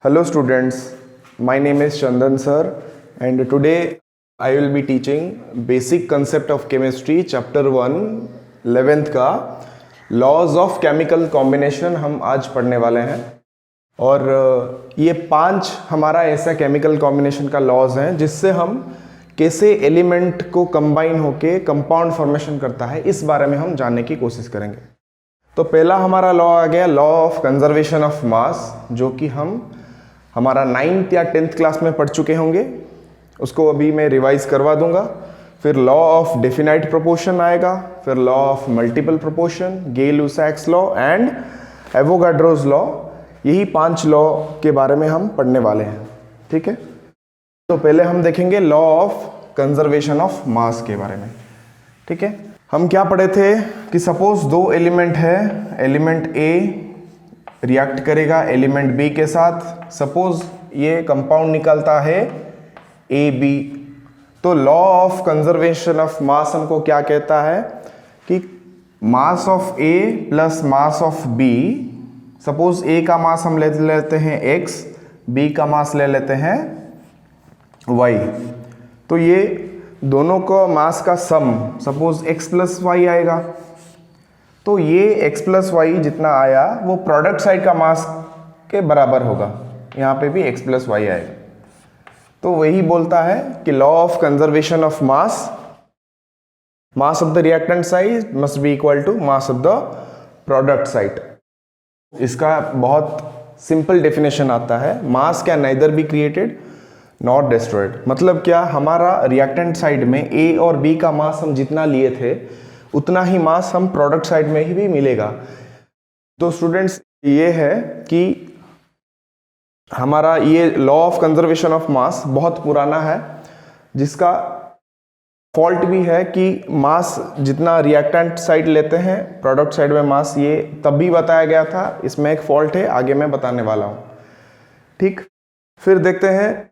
Hello students, my name is Chandan sir and today I will be teaching basic concept of chemistry chapter 1 11th का laws of chemical combination हम आज पढ़ने वाले हैं। और ये 5 हमारा ऐसा केमिकल कॉम्बिनेशन का लॉज हैं जिससे हम कैसे एलिमेंट को कंबाइन होके कंपाउंड फॉर्मेशन करता है इस बारे में हम जानने की कोशिश करेंगे। तो पहला हमारा लॉ आ गया लॉ ऑफ कंजर्वेशन ऑफ मास, जो कि हमारा 9th या 10th क्लास में पढ़ चुके होंगे। उसको अभी मैं रिवाइज करवा दूंगा। फिर लॉ ऑफ डेफिनाइट प्रोपोर्शन आएगा, फिर law of multiple proportion, Gay Lussac's law and Avogadro's law. यही 5 लॉ के बारे में हम पढ़ने वाले हैं, ठीक है। तो पहले हम देखेंगे लॉ ऑफ कंजर्वेशन ऑफ मास के बारे में, ठीक है। हम क्या पढ़े थे कि सपोज 2 एलिमेंट है, एलिमेंट ए रिएक्ट करेगा एलिमेंट बी के साथ। सपोज ये कंपाउंड निकलता है ए बी, तो law of conservation of mass हमको क्या कहता है कि mass of A plus mass of B, suppose A का मास हम ले लेते हैं x, बी का मास ले लेते हैं y, तो ये दोनों को मास का सम सपोज x प्लस वाई आएगा। तो ये x प्लस वाई जितना आया वो प्रोडक्ट साइड का मास के बराबर होगा, यहाँ पे भी x प्लस वाई आएगा। तो वही बोलता है कि law of conservation of mass, mass of the reactant side must be equal to mass of the product side. इसका बहुत सिंपल डेफिनेशन आता है, mass can neither be created not destroyed. मतलब क्या, हमारा रिएक्टेंट साइड में ए और बी का मास हम जितना लिए थे उतना ही मास हम प्रोडक्ट साइड में ही भी मिलेगा। तो स्टूडेंट्स ये है कि हमारा ये लॉ ऑफ कंजर्वेशन ऑफ मास बहुत पुराना है, जिसका फॉल्ट भी है कि मास जितना रिएक्टेंट साइड लेते हैं प्रोडक्ट साइड में मास, ये तब भी बताया गया था। इसमें एक फॉल्ट है, आगे मैं बताने वाला हूँ, ठीक। फिर देखते हैं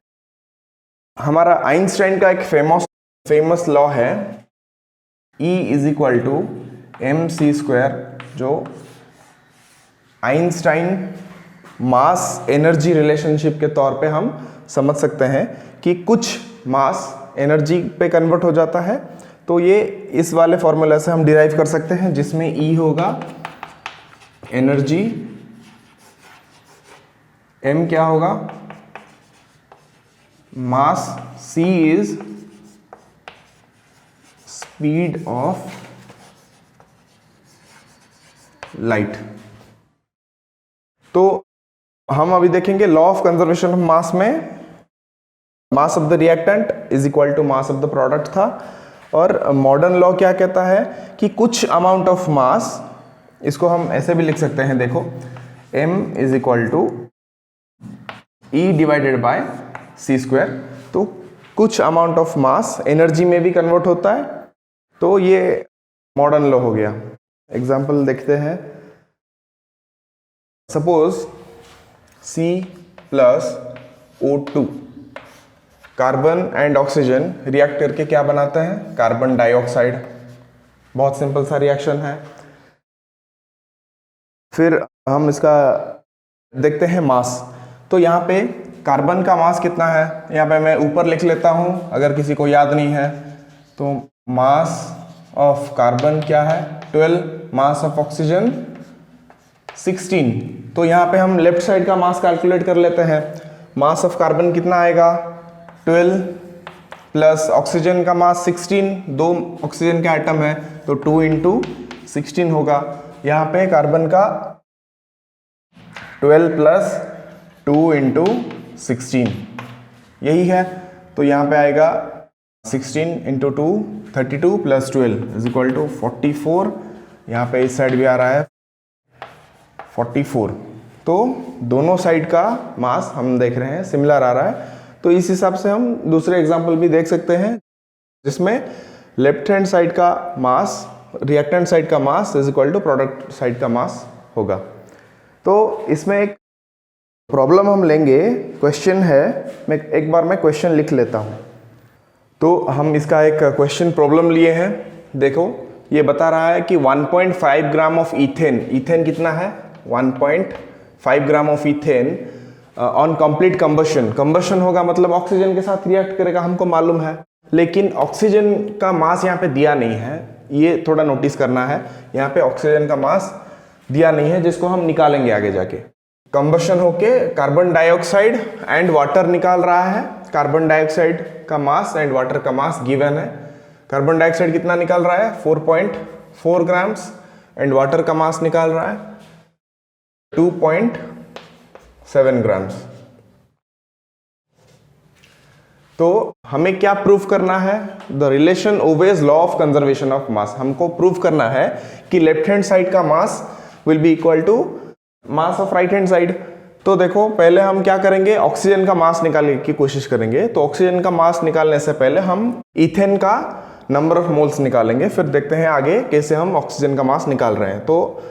हमारा आइंस्टाइन का एक फेमस लॉ है E is equal to mc², जो आइंस्टाइन मास एनर्जी रिलेशनशिप के तौर पे हम समझ सकते हैं कि कुछ मास एनर्जी पे कन्वर्ट हो जाता है। तो ये इस वाले फॉर्मूला से हम डिराइव कर सकते हैं, जिसमें E होगा एनर्जी, m क्या होगा mass, c is speed of light. तो हम अभी देखेंगे law of conservation of mass में mass of the reactant is equal to mass of the product था। और मॉडर्न लॉ क्या कहता है कि कुछ अमाउंट ऑफ मास, इसको हम ऐसे भी लिख सकते हैं, देखो m is equal to E divided by c²। तो कुछ अमाउंट ऑफ मास एनर्जी में भी कन्वर्ट होता है, तो ये मॉडर्न लॉ हो गया। एग्जाम्पल देखते हैं, suppose C plus O2, carbon and oxygen react करके क्या बनाते हैं, कार्बन डाइऑक्साइड। बहुत सिंपल सा रिएक्शन है। फिर हम इसका देखते हैं मास। तो यहाँ पे कार्बन का मास कितना है, यहाँ पे मैं ऊपर लिख लेता हूँ अगर किसी को याद नहीं है। तो मास ऑफ कार्बन क्या है 12, मास ऑफ ऑक्सीजन 16। तो यहाँ पे हम लेफ्ट साइड का मास कैलकुलेट कर लेते हैं। मास ऑफ कार्बन कितना आएगा 12 प्लस ऑक्सीजन का मास 16, 2 ऑक्सीजन के आइटम है तो 2 इंटू 16 होगा। यहाँ पे कार्बन का 12 प्लस 2 इंटू 16 यही है। तो यहाँ पे आएगा 16 into 2 32 plus 12 is equal to 44। यहाँ पे इस साइड भी आ रहा है 44। तो दोनों साइड का मास हम देख रहे हैं सिमिलर आ रहा है। तो इस हिसाब से हम दूसरे एग्जाम्पल भी देख सकते हैं, जिसमें लेफ्ट हैंड साइड का मास रिएक्टेंट साइड का mass is equal to product side का मास होगा। तो इसमें एक प्रॉब्लम हम लेंगे, क्वेश्चन है, एक बार मैं क्वेश्चन लिख लेता हूँ। तो हम इसका एक क्वेश्चन प्रॉब्लम लिए हैं। देखो ये बता रहा है कि 1.5 ग्राम ऑफ इथेन, इथेन कितना है 1.5 gram of ethane on complete combustion, combustion होगा मतलब ऑक्सीजन के साथ रिएक्ट करेगा, हमको मालूम है, लेकिन ऑक्सीजन का मास यहाँ पे दिया नहीं है, ये थोड़ा नोटिस करना है। यहाँ पे ऑक्सीजन का मास दिया नहीं है, जिसको हम निकालेंगे आगे जाके। कंबशन होके कार्बन डाइऑक्साइड एंड वाटर निकाल रहा है, कार्बन डाइऑक्साइड का मास एंड वाटर का मास गिवन है। कार्बन डाइऑक्साइड कितना निकाल रहा है 4.4 ग्राम्स एंड वाटर का मास निकाल रहा है 2.7 ग्राम्स। तो हमें क्या प्रूफ करना है? The relation obeys law of conservation of mass. हमको प्रूफ करना है कि लेफ्ट हैंड साइड का mass will be equal to mass of right hand side. तो देखो पहले हम क्या करेंगे, ऑक्सीजन का मास निकालने की कोशिश करेंगे। तो ऑक्सीजन का मास निकालने से पहले हम इथेन का नंबर ऑफ मोल्स निकालेंगे, फिर देखते हैं आगे कैसे हम ऑक्सीजन का मास निकाल रहे हैं। तो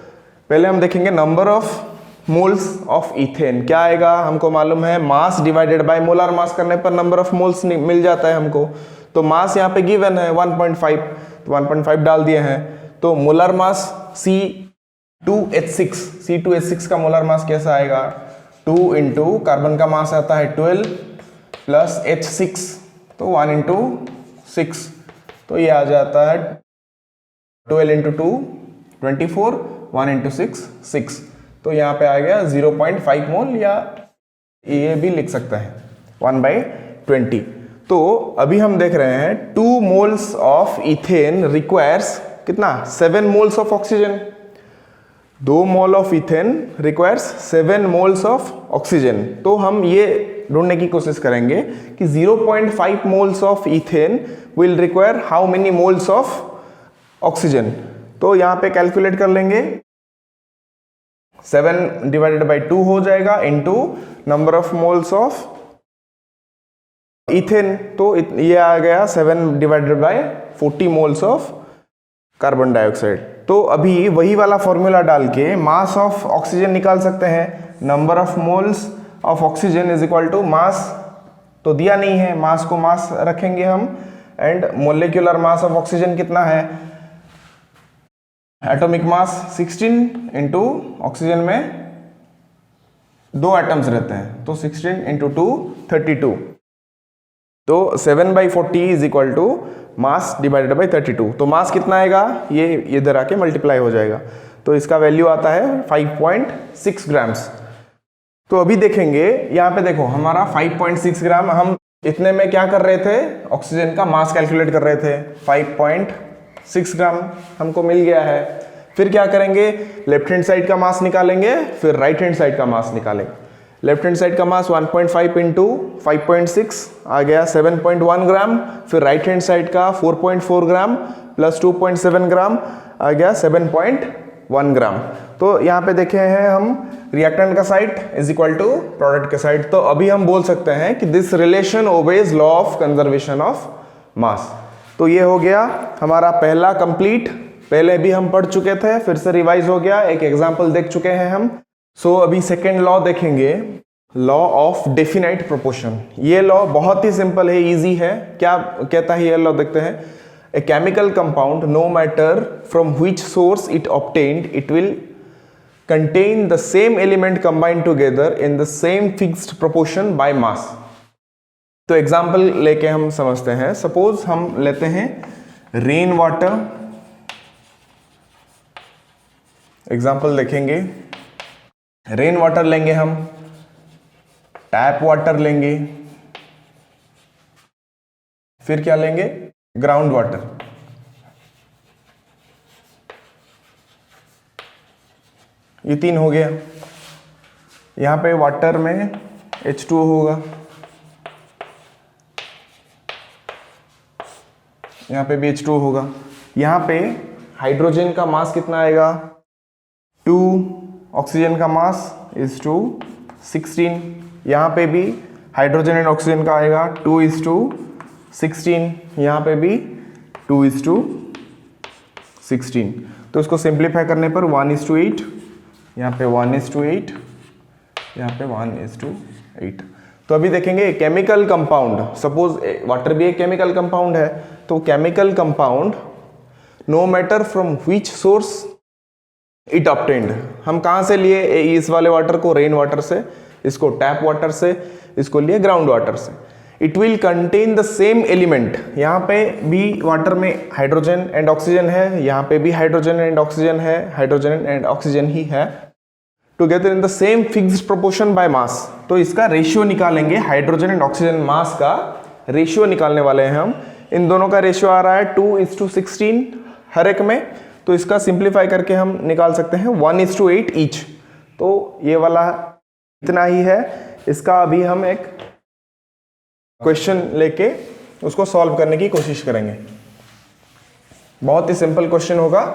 पहले हम देखेंगे number of moles of ethane क्या आएगा। हमको मालूम है mass divided by molar mass करने पर नंबर ऑफ मोल्स मिल जाता है हमको। तो मास यहाँ पे गिवन है 1.5, तो 1.5 डाल दिए हैं। तो मोलर मास C2H6 का मोलर मास कैसा आएगा, 2 इंटू कार्बन का मास आता है 12 प्लस H6, तो 1 इंटू 6, तो ये आ जाता है 12 इंटू 2 24, 1 इंटू 6। तो यहाँ पे आ गया 0.5 मोल, या ये भी लिख सकते हैं 1/20। तो अभी हम देख रहे हैं 2 मोल्स ऑफ इथेन रिक्वायर्स कितना, 7 moles of oxygen. 2 mole of ethane requires 7 moles of oxygen. तो हम ये ढूंढने की कोशिश करेंगे कि 0.5 moles of ethane will require how many moles of oxygen. तो यहाँ पे कैलकुलेट कर लेंगे, 7 डिवाइडेड बाई 2 हो जाएगा into number of moles of ethane. तो ये आ गया 7 divided by 40 moles of carbon dioxide. तो अभी वही वाला फॉर्मूला डाल के मास ऑफ ऑक्सीजन निकाल सकते हैं। Number of moles of oxygen is equal to mass, तो दिया नहीं है, मास को मास रखेंगे हम, and molecular mass of oxygen कितना है, एटॉमिक मास 16 इंटू ऑक्सीजन में 2 एटम्स रहते हैं, तो 16 इंटू 2 32। तो 7/40 is equal to mass divided by 32। तो मास कितना आएगा, ये इधर आके मल्टीप्लाई हो जाएगा, तो इसका वैल्यू आता है 5.6 ग्राम्स। तो अभी देखेंगे यहाँ पे, देखो हमारा 5.6 ग्राम, हम इतने में क्या कर रहे थे, ऑक्सीजन का मास कैलकुलेट कर रहे थे। 5.6 ग्राम हमको मिल गया है। फिर क्या करेंगे, लेफ्ट हैंड साइड का मास निकालेंगे, फिर राइट हैंड साइड का मास निकालेंगे। लेफ्ट हैंड साइड का मास 1.5 इंटू 5.6 आ गया 7.1 ग्राम, फिर राइट हैंड साइड का 4.4 ग्राम प्लस 2.7 ग्राम आ गया 7.1 ग्राम। तो यहाँ पे देखे हैं हम रिएक्टेंट का side is equal to product का साइड। तो अभी हम बोल सकते हैं कि this relation obeys law of conservation of mass. तो ये हो गया हमारा पहला कंप्लीट, पहले भी हम पढ़ चुके थे, फिर से रिवाइज हो गया, एक एग्जाम्पल देख चुके हैं हम। सो अभी सेकेंड लॉ देखेंगे, लॉ ऑफ डेफिनाइट प्रोपोर्शन। ये लॉ बहुत ही सिंपल है, इजी है। क्या कहता है ये लॉ, देखते हैं। A chemical compound, no matter from which source it obtained, it will contain the same element combined together in the same fixed proportion by mass। तो एग्जाम्पल लेके हम समझते हैं। सपोज हम लेते हैं रेन वाटर, एग्जाम्पल देखेंगे। रेन वाटर लेंगे हम, टैप वाटर लेंगे, फिर क्या लेंगे, ग्राउंड वाटर। ये 3 हो गया। यहाँ पे वाटर में H2O होगा, यहाँ पे भी H2O होगा। यहाँ पे हाइड्रोजन का मास कितना आएगा 2, ऑक्सीजन का मास इज टू 16। यहाँ पे भी हाइड्रोजन एंड ऑक्सीजन का आएगा 2:16, यहाँ पे भी 2:16। तो इसको सिंप्लीफाई करने पर 1:8, यहाँ पे 1:8, यहाँ पे 1:8। तो अभी देखेंगे केमिकल कंपाउंड, सपोज वाटर भी एक केमिकल कंपाउंड है, तो chemical compound no matter from which source it obtained, हम कहाँ से लिए इस वाले वाटर को, रेन वाटर से। इसको टैप वाटर से, इसको लिए ग्राउंड वाटर से। It will contain the same element. यहाँ पे भी वाटर में हाइड्रोजन एंड ऑक्सीजन है, यहाँ पे भी हाइड्रोजन एंड ऑक्सीजन है, हाइड्रोजन एंड ऑक्सीजन ही है, together in the same fixed proportion by mass. तो इसका रेशियो निकालेंगे, हाइड्रोजन एंड ऑक्सीजन मास का रेशियो निकालने वाले हैं हम। इन दोनों का रेशियो आ रहा है 2:16 हर एक में, तो इसका सिंप्लीफाई करके हम निकाल सकते हैं 1:8 ईच। तो ये वाला इतना ही है। इसका अभी हम एक क्वेश्चन लेके उसको सॉल्व करने की कोशिश करेंगे। बहुत ही सिंपल क्वेश्चन होगा।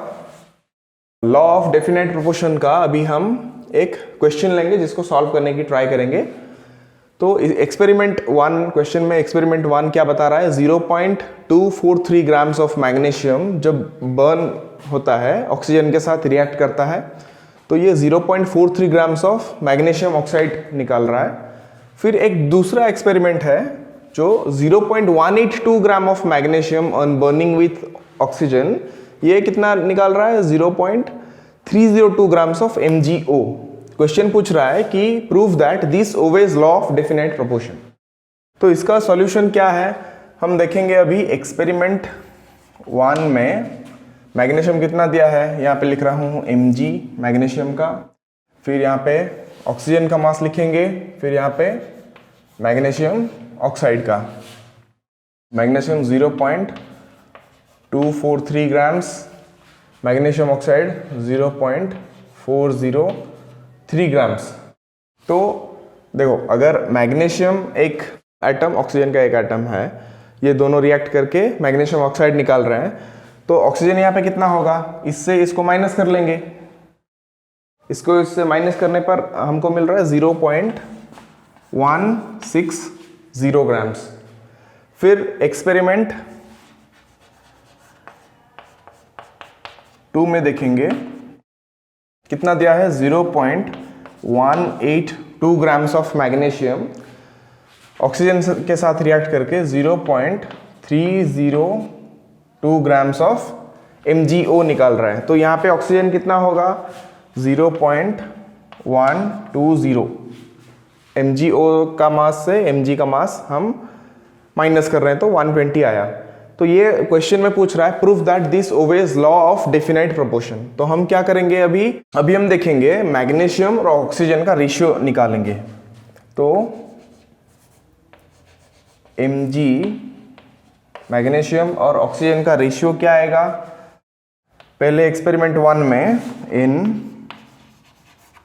लॉ ऑफ डेफिनेट प्रोपोर्शन का अभी हम एक क्वेश्चन लेंगे जिसको सॉल्व करने की ट्राई करेंगे। तो एक्सपेरिमेंट 1, क्वेश्चन में एक्सपेरिमेंट 1 क्या बता रहा है, 0.243 ग्राम्स ऑफ मैग्नीशियम जब बर्न होता है, ऑक्सीजन के साथ रिएक्ट करता है, तो ये 0.43 ग्राम्स ऑफ मैग्नीशियम ऑक्साइड निकाल रहा है। फिर एक दूसरा एक्सपेरिमेंट है जो 0.182 gram of magnesium on burning with oxygen, ये कितना निकाल रहा है, 0.302 ग्राम्स ऑफ MgO। क्वेश्चन पूछ रहा है कि prove that this ओवेज law of definite proportion. तो इसका सॉल्यूशन क्या है हम देखेंगे अभी। एक्सपेरिमेंट 1 में मैग्नीशियम कितना दिया है, यहाँ पे लिख रहा हूँ Mg मैग्नीशियम का, फिर यहाँ पे ऑक्सीजन का मास लिखेंगे, फिर यहाँ पे मैग्नीशियम ऑक्साइड का, magnesium 0.243 grams, magnesium oxide 0.403 grams. तो देखो, अगर मैग्नीशियम एक एटम, ऑक्सीजन का एक एटम है, ये दोनों रिएक्ट करके मैग्नीशियम ऑक्साइड निकाल रहे हैं, तो ऑक्सीजन यहाँ पे कितना होगा, इससे इसको माइनस कर लेंगे। इसको इससे माइनस करने पर हमको मिल रहा है 0.160 ग्राम्स। फिर एक्सपेरिमेंट 2 में देखेंगे कितना दिया है, 0.182 ग्राम्स ऑफ मैग्नीशियम ऑक्सीजन के साथ रिएक्ट करके 0.302 ग्राम्स ऑफ MgO निकाल रहा है। तो यहाँ पे ऑक्सीजन कितना होगा, 0.120। MgO का मास से Mg का मास हम माइनस कर रहे हैं तो 120 आया। तो ये क्वेश्चन में पूछ रहा है proof that this ओवेज law of definite proportion. तो हम क्या करेंगे, अभी हम देखेंगे मैग्नीशियम और ऑक्सीजन का रेशियो निकालेंगे। तो Mg मैग्नीशियम और ऑक्सीजन का रेशियो क्या आएगा, पहले एक्सपेरिमेंट 1 में, in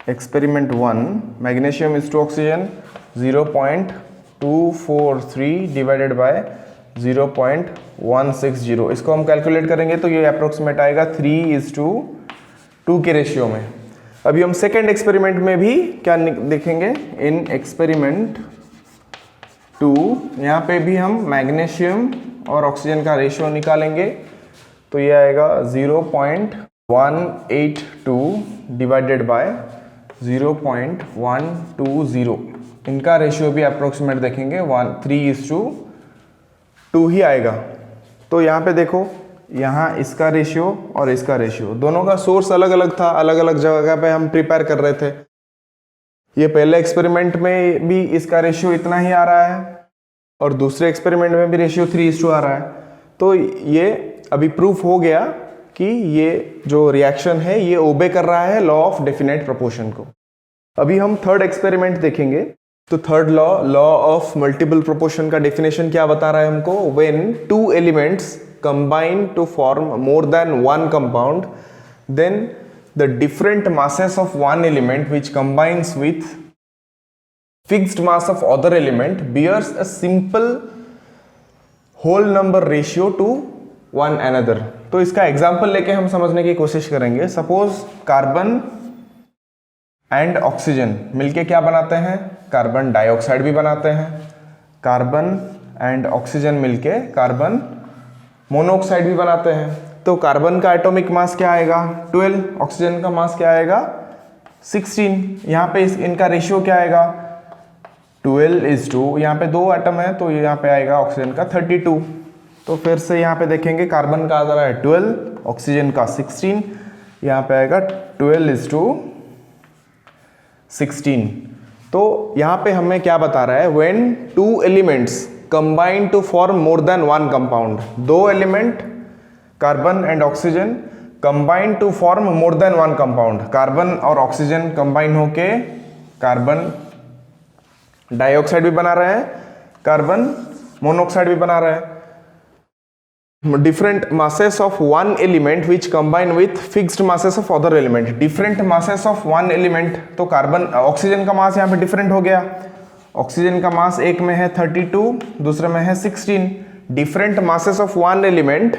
experiment 1 magnesium is to oxygen 0.243 divided by 0.160। इसको हम कैलकुलेट करेंगे तो ये अप्रोक्सीमेट आएगा 3:2 के रेशियो में। अभी हम सेकेंड एक्सपेरिमेंट में भी क्या देखेंगे, इन एक्सपेरिमेंट 2 यहाँ पे भी हम मैग्नीशियम और ऑक्सीजन का रेशियो निकालेंगे। तो ये आएगा 0.182 डिवाइडेड बाय 0.120। इनका रेशियो भी अप्रोक्सीमेट देखेंगे 3:2 ही आएगा। तो यहाँ पे देखो, यहाँ इसका रेशियो और इसका रेशियो, दोनों का सोर्स अलग अलग था, अलग अलग जगह पे हम प्रिपेयर कर रहे थे। ये पहले एक्सपेरिमेंट में भी इसका रेशियो इतना ही आ रहा है और दूसरे एक्सपेरिमेंट में भी रेशियो 3:2 आ रहा है। तो ये अभी प्रूफ हो गया कि ये जो रिएक्शन है ये ओबे कर रहा है लॉ ऑफ डेफिनेट प्रोपोर्शन को। अभी हम थर्ड एक्सपेरिमेंट देखेंगे। तो third law of multiple proportion का डेफिनेशन क्या बता रहा है हमको, when two elements combine to form more than one compound, then the different masses of one element which combines with fixed mass of other element bears a simple whole number ratio to one another। तो इसका example लेके हम समझने की कोशिश करेंगे। Suppose carbon and oxygen मिलके क्या बनाते हैं, कार्बन डाइऑक्साइड भी बनाते हैं। कार्बन एंड ऑक्सीजन मिलके कार्बन मोनोऑक्साइड भी बनाते हैं। तो कार्बन का एटॉमिक मास क्या आएगा 12, ऑक्सीजन का मास क्या आएगा 16। यहाँ पे इनका रेशियो क्या आएगा 12:2। यहाँ पे दो एटम है तो यहाँ पे आएगा ऑक्सीजन का 32। तो फिर से यहाँ पे देखेंगे कार्बन का आ रहा है 12, ऑक्सीजन का 16, यहाँ पे आएगा 12:16। तो यहाँ पे हमें क्या बता रहा है, when two elements combine to form more than one compound, दो element carbon and oxygen combine to form more than one compound, carbon और ऑक्सीजन कंबाइन होके कार्बन डाइऑक्साइड भी बना रहे हैं, कार्बन मोनोऑक्साइड भी बना रहे हैं। Different masses of one element which combine with fixed masses of other element, different masses of one element, तो कार्बन ऑक्सीजन का मास यहाँ पे डिफरेंट हो गया। ऑक्सीजन का मास एक में है 32, दूसरे में है 16। Different masses of one element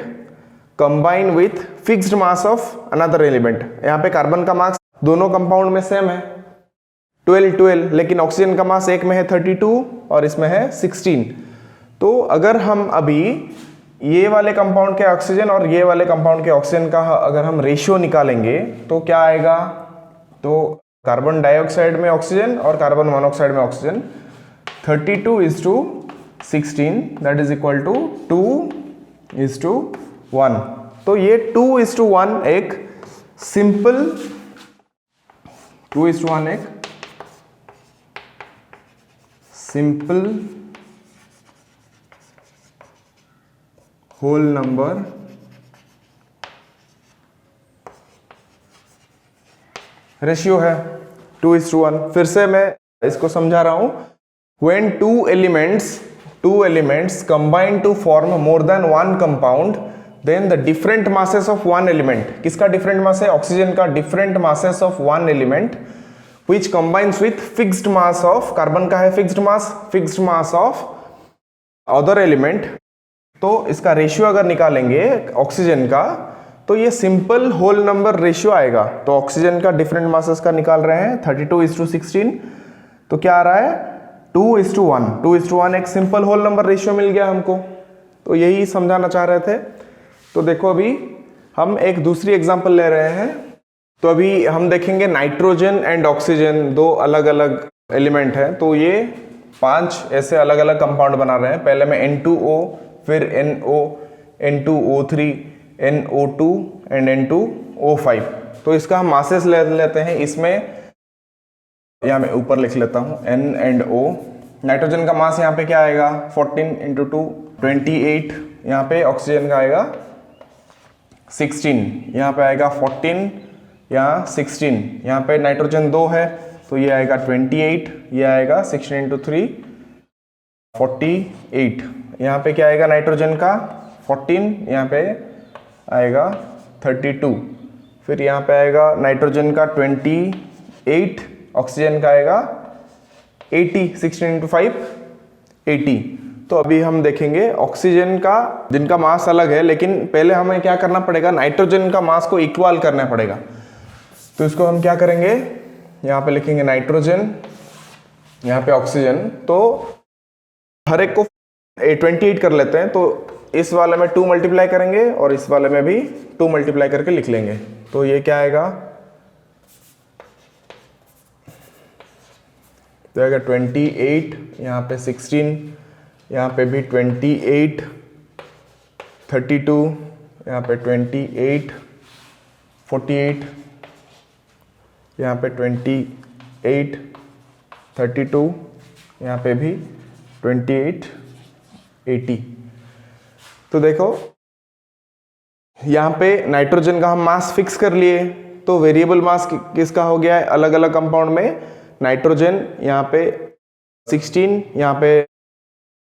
combine with fixed mass of another element, यहाँ पे कार्बन का मास दोनों कंपाउंड में सेम है 12, लेकिन ऑक्सीजन का मास एक में है 32 और इसमें है 16। तो अगर हम अभी ये वाले कंपाउंड के ऑक्सीजन और ये वाले कंपाउंड के ऑक्सीजन का अगर हम रेशियो निकालेंगे तो क्या आएगा, तो कार्बन डाइऑक्साइड में ऑक्सीजन और कार्बन मोनोऑक्साइड में oxygen 32:16 that is equal to 2:1। तो ये 2:1 एक सिंपल 2:1 एक सिंपल होल नंबर रेशियो है 2:1। फिर से मैं इसको समझा रहा हूं, when two elements combine to form more than one compound, then the different masses of one element, किसका डिफरेंट मास है, ऑक्सीजन का different masses of one element which combines with fixed mass of, carbon का है fixed mass of other element, तो इसका ratio अगर निकालेंगे oxygen का तो ये सिंपल होल नंबर रेशियो आएगा। तो ऑक्सीजन का डिफरेंट मासेस का निकाल रहे हैं 32:16, तो क्या आ रहा है 2:1 एक सिंपल होल नंबर रेशियो मिल गया हमको। तो यही समझाना चाह रहे थे। तो देखो अभी हम एक दूसरी एग्जांपल ले रहे हैं। तो अभी हम देखेंगे नाइट्रोजन एंड ऑक्सीजन दो अलग अलग एलिमेंट हैं, तो ये 5 ऐसे अलग अलग कंपाउंड बना रहे हैं। पहले में N2O, फिर NO, N2O3, NO2 and N2O5। तो इसका हम मासेस ले लेते हैं। इसमें यहाँ मैं ऊपर लिख लेता हूँ N एंड O। नाइट्रोजन का मास यहाँ पे क्या आएगा 14 × 2 28, यहाँ पे ऑक्सीजन का आएगा 16, यहाँ पे आएगा 14, यहाँ 16, यहाँ पे नाइट्रोजन 2 है तो ये आएगा 28, ये आएगा 16 × 3 48, यहाँ पे क्या आएगा नाइट्रोजन का 14, यहाँ पे आएगा 32, फिर यहाँ पे आएगा नाइट्रोजन का 28, ऑक्सीजन का आएगा 80, 16 × 5 80। तो अभी हम देखेंगे ऑक्सीजन का जिनका मास अलग है, लेकिन पहले हमें क्या करना पड़ेगा, नाइट्रोजन का मास को इक्वल करना पड़ेगा। तो इसको हम क्या करेंगे, यहाँ पे लिखेंगे नाइट्रोजन, यहाँ पे ऑक्सीजन, तो हर एक को 28 कर लेते हैं। तो इस वाले में 2 मल्टीप्लाई करेंगे और इस वाले में भी 2 मल्टीप्लाई करके लिख लेंगे। तो ये क्या आएगा, तो आएगा 28, यहाँ पे 16, यहाँ पे भी 28, 32, यहाँ पे 28, 48, यहाँ पे 28, 32, यहाँ पे भी 28, 80। तो देखो यहाँ पे नाइट्रोजन का हम मास फिक्स कर लिए, तो वेरिएबल मास किसका हो गया है अलग अलग कंपाउंड में। नाइट्रोजन यहाँ पे 16, यहाँ पे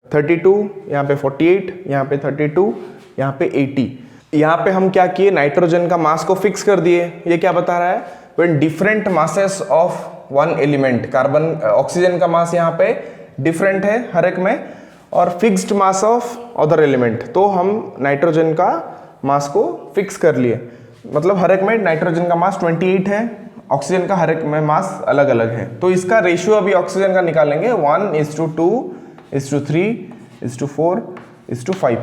32, यहाँ पे 48, यहाँ पे 32, यहाँ पे 80। यहाँ पे हम क्या किए, नाइट्रोजन का मास को फिक्स कर दिए। ये क्या बता रहा है, when different masses of one element, carbon oxygen का मास यहाँ पे डिफरेंट है हर एक में, और fixed mass of other element, तो हम नाइट्रोजन का मास को फिक्स कर लिए। मतलब हर एक में नाइट्रोजन का मास 28 है, ऑक्सीजन का हर एक में मास अलग अलग है। तो इसका रेशियो अभी ऑक्सीजन का निकालेंगे 1:2:3:4:5।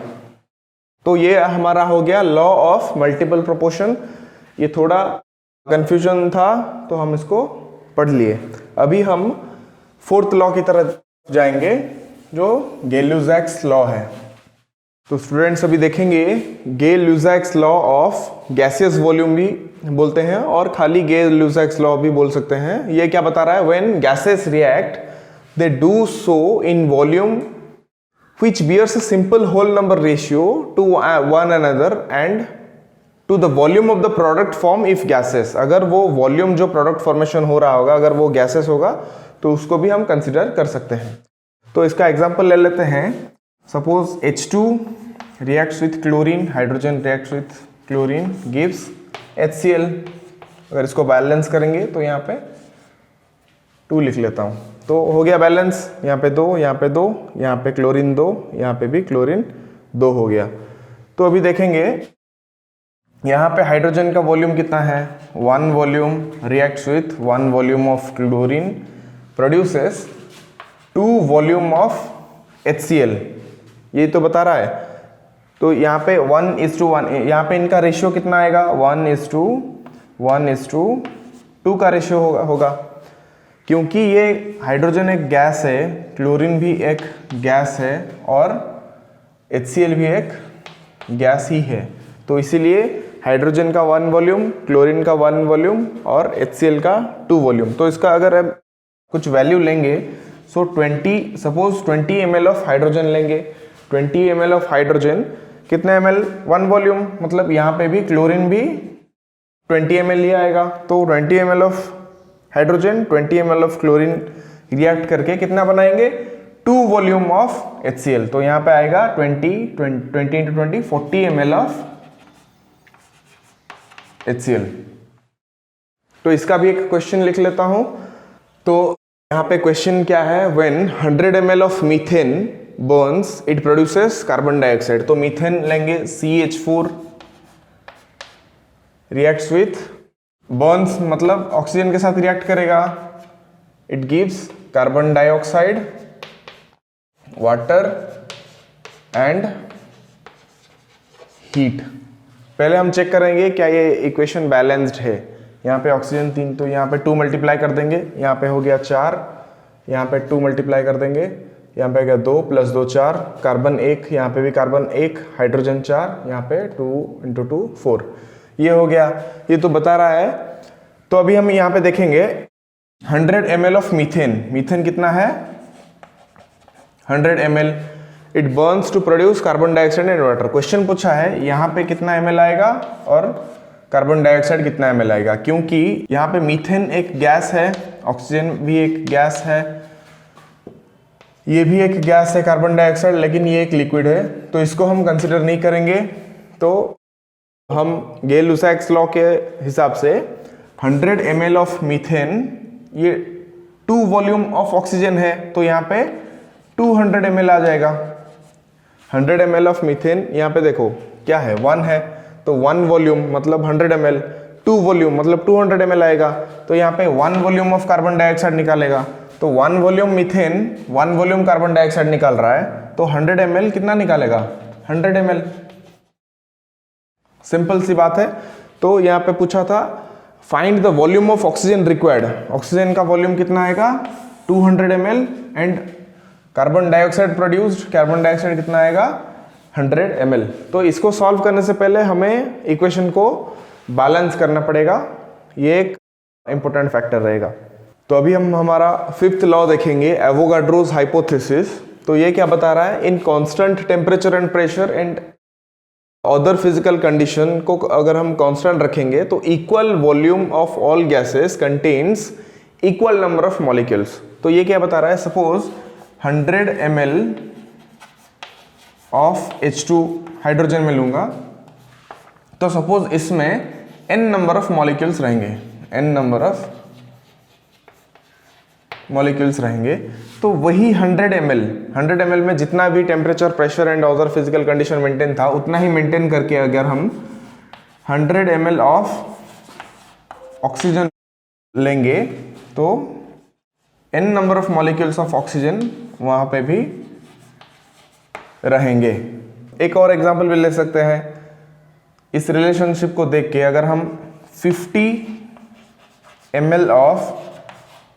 तो ये हमारा हो गया लॉ ऑफ मल्टीपल प्रोपोर्शन। ये थोड़ा कंफ्यूजन था तो हम इसको पढ़ लिए। अभी हम 4th लॉ की तरफ जाएंगे जो गैल्यूजैक्स लॉ है। तो स्टूडेंट्स अभी देखेंगे गे-लुसाक्स लॉ ऑफ गैसियस वॉल्यूम भी बोलते हैं और खाली गे-लुसाक्स लॉ भी बोल सकते हैं। ये क्या बता रहा है, when gases react they do so in volume which bears a simple whole number ratio to one another and to the volume of the product form if gases। अगर वो वॉल्यूम जो प्रोडक्ट फॉर्मेशन हो रहा होगा अगर वो gases होगा तो उसको भी हम कंसिडर कर सकते हैं। तो इसका एग्जांपल ले लेते हैं। Suppose H2 reacts with chlorine, hydrogen reacts with chlorine gives HCl। अगर इसको बैलेंस करेंगे तो यहाँ पे 2 लिख लेता हूँ, तो हो गया बैलेंस। यहाँ पे 2, यहाँ पे 2, यहाँ पे क्लोरीन 2, यहाँ पे भी क्लोरीन 2 हो गया। तो अभी देखेंगे यहाँ पे हाइड्रोजन का वॉल्यूम कितना है, 1 volume reacts with 1 volume of chlorine produces 2 volume of HCl, ये तो बता रहा है। तो यहाँ पे 1:1, यहाँ पे इनका रेशियो कितना आएगा, 1:1:2 का रेशियो होगा क्योंकि ये हाइड्रोजन एक गैस है, क्लोरीन भी एक गैस है और HCl भी एक गैस ही है। तो इसीलिए हाइड्रोजन का 1 वॉल्यूम, क्लोरीन का 1 वॉल्यूम और HCl का 2 वॉल्यूम। तो इसका अगर अब कुछ वैल्यू लेंगे सो 20 ml ऑफ हाइड्रोजन लेंगे। 20 ml ऑफ हाइड्रोजन कितने ml, 1 वॉल्यूम, मतलब यहाँ पे भी क्लोरीन भी 20 ml ही आएगा। तो 20 ml of hydrogen 20 ml of chlorine react करके कितना बनाएंगे, 2 वॉल्यूम ऑफ HCl। तो यहाँ पे आएगा 20 × 20 40 ml ऑफ HCl। तो इसका भी एक क्वेश्चन लिख लेता हूं। तो यहाँ पे क्वेश्चन क्या है, when 100 ml of methane Burns it produces carbon dioxide. तो मीथेन लेंगे CH4 रिएक्ट्स विथ, बर्न्स मतलब ऑक्सीजन के साथ रिएक्ट करेगा, it gives carbon dioxide, water and heat. पहले हम चेक करेंगे क्या ये इक्वेशन बैलेंस्ड है। यहाँ पे ऑक्सीजन 3, तो यहाँ पे 2 मल्टीप्लाई कर देंगे, यहाँ पे हो गया 4, यहाँ पे 2 मल्टीप्लाई कर देंगे, यहाँ पे हो गया 2 + 2 4, कार्बन 1, यहाँ पे भी कार्बन 1, हाइड्रोजन 4, यहाँ पे 2 × 2 4, ये हो गया। ये तो बता रहा है। तो अभी हम यहाँ पे देखेंगे 100 ml ऑफ मीथेन, मीथेन कितना है 100 ml, it burns to produce carbon dioxide and water. Question पूछा है यहाँ पे कितना ml आएगा और कार्बन डाइऑक्साइड कितना ml आएगा, क्योंकि यहाँ पे मीथेन एक गैस है, ऑक्सीजन भी एक गैस है, ये भी एक गैस है कार्बन डाइऑक्साइड, लेकिन ये एक लिक्विड है तो इसको हम कंसिडर नहीं करेंगे। तो हम गे-लुसाक्स लॉ के हिसाब से 100 ml ऑफ मीथेन ये 2 वॉल्यूम ऑफ ऑक्सीजन है, तो यहाँ पे 200 ml आ जाएगा। 100 ml ऑफ मीथेन, यहाँ पे देखो क्या है 1 है, तो 1 वॉल्यूम मतलब 100 ml, 2 वॉल्यूम मतलब 200 ml आएगा। तो यहाँ पे 1 वॉल्यूम ऑफ कार्बन डाइऑक्साइड निकालेगा, तो 1 volume methane 1 volume carbon dioxide निकाल रहा है, तो 100 ml कितना निकालेगा 100 ml, सिंपल सी बात है। तो यहाँ पे पूछा था find the volume of oxygen required, oxygen का वॉल्यूम कितना आएगा 200 ml and carbon dioxide produced, carbon dioxide कितना आएगा 100 ml। तो इसको सॉल्व करने से पहले हमें इक्वेशन को बैलेंस करना पड़ेगा, ये एक इंपॉर्टेंट फैक्टर रहेगा। तो अभी हम हमारा 5th लॉ देखेंगे, एवोगाड्रोस हाइपोथेसिस। तो ये क्या बता रहा है, in constant temperature and pressure and other physical condition को अगर हम कांस्टेंट रखेंगे तो equal volume of all gases contains equal number of molecules. तो ये क्या बता रहा है, suppose 100 ml of H2 hydrogen में लूंगा, तो सपोज इसमें n नंबर ऑफ मॉलिक्यूल्स रहेंगे, n नंबर ऑफ मॉलिक्यूल्स रहेंगे। तो वही 100 ml में जितना भी temperature, pressure and other physical condition maintain था उतना ही मेंटेन करके अगर हम 100 ml ऑफ ऑक्सीजन लेंगे तो n number of molecules of oxygen वहां पे भी रहेंगे। एक और एग्जांपल भी ले सकते हैं इस रिलेशनशिप को देख के, अगर हम 50 ml ऑफ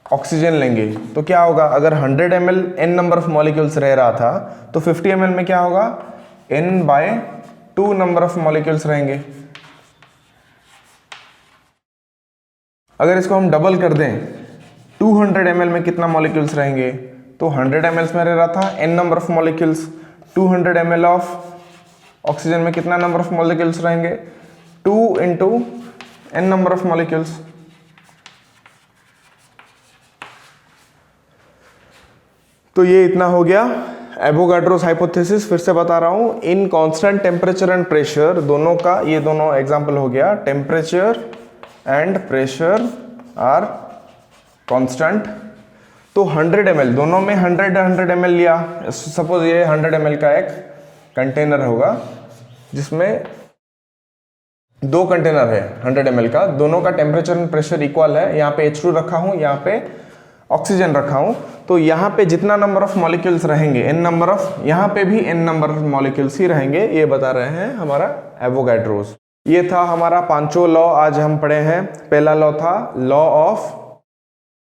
ऑक्सीजन लेंगे तो क्या होगा, अगर 100 ml n number of molecules रह रहा था तो 50 ml में क्या होगा n/2 नंबर ऑफ मॉलिक्यूल्स रहेंगे। अगर इसको हम डबल कर दें 200 ml में कितना मॉलिक्यूल्स रहेंगे, तो 100 ml में रह रहा था n number of molecules, 200 ml of oxygen में कितना नंबर ऑफ मॉलिक्यूल्स रहेंगे, 2 × n नंबर ऑफ मॉलिक्यूल्स। तो ये इतना हो गया एवोगाड्रोस हाइपोथेसिस। फिर से बता रहा हूं, in constant temperature and pressure, दोनों का ये दोनों एग्जांपल हो गया। Temperature and pressure are constant. तो 100 ml, दोनों में 100 ml लिया। सपोज ये 100 ml का एक कंटेनर होगा जिसमें 2 कंटेनर है 100 ml का, दोनों का टेम्परेचर एंड प्रेशर इक्वल है। यहाँ पे H2 रखा हूँ, यहाँ पे ऑक्सीजन रखा हूँ। तो यहाँ पे जितना नंबर ऑफ मॉलिक्यूल्स रहेंगे n नंबर ऑफ, यहाँ पे भी n नंबर ऑफ मॉलिक्यूल्स ही रहेंगे, ये बता रहे हैं हमारा एवोगाड्रोस। ये था हमारा पांचों लॉ आज हम पढ़े हैं। पहला लॉ था लॉ ऑफ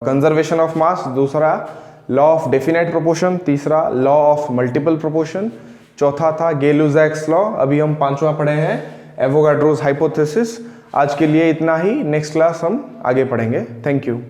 कंजर्वेशन ऑफ मास, दूसरा लॉ ऑफ डेफिनेट प्रोपोर्शन, तीसरा लॉ ऑफ मल्टीपल प्रोपोर्शन, चौथा था गे-लुसाक्स लॉ। अभी हम पांचवा पढ़े हैं एवोगाड्रोस हाइपोथेसिस। आज के लिए इतना ही, नेक्स्ट क्लास हम आगे पढ़ेंगे। Thank you.